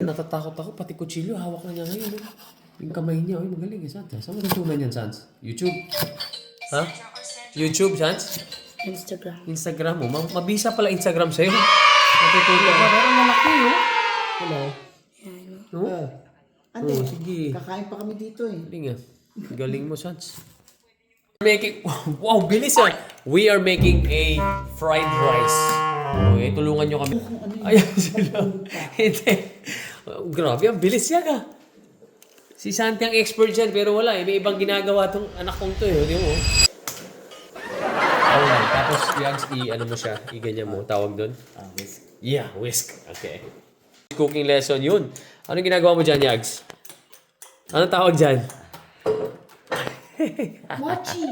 natatakot ako. Pati kutsilyo, hawak na niya ngayon. Eh. Yung kamay niya, oy, magaling eh, Sans. Saan mo natutunan yan, Sans? YouTube? Ha? YouTube, Sans? Instagram mo. Mabisa pala Instagram sa'yo. Natutunan ka. Pero malaki, oh. Hello? No? Ate, sige. kakain pa kami dito eh. Galing ah. Galing mo, Sans. Making, wow, bilis ah. We are making a fried rice. Okay, tulungan nyo kami. Ayan sila. Hindi. Grabe, ang bilis yan ah. Si Santi ang expert dyan, pero wala eh. May ibang ginagawa tong anak kong to eh. Hindi mo. Alright, tapos ano mo siya, i-ganyan mo. Tawag doon? Whisk. Yeah, whisk. Okay. Cooking lesson yun. Ano ginagawa mo dyan, Yags? Anong tawag dyan? Mochi!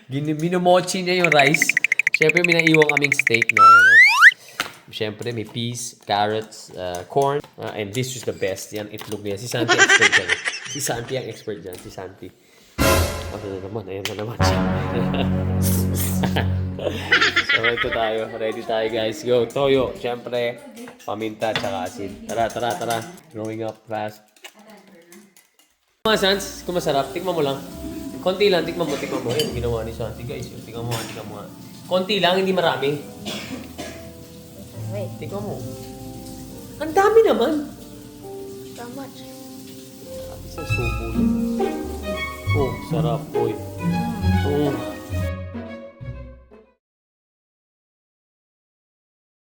Minomochi niya yung rice. Siyempre, may naiwang kaming steak, no? Ano? Siyempre, may peas, carrots, corn. And this is the best. Yan, itlog niya. Si Santi ang expert dyan. Si Santi ang expert dyan. Si Santi. Ano na naman? Ayan na naman siya. So, ito tayo. Ready tayo, guys. Go. Toyo. Siyempre, paminta, tsaka asin. Tara. Growing up fast. Mga Sans, kung masarap, tikman mo lang. Konti lang, tikman mo. Ayan, ginawa ni Santi, guys. Tikman mo. Konti lang, hindi marami. Wait, Tikman mo. Ang dami naman. how much? Isang subo lang. Oh, sarap. Uy.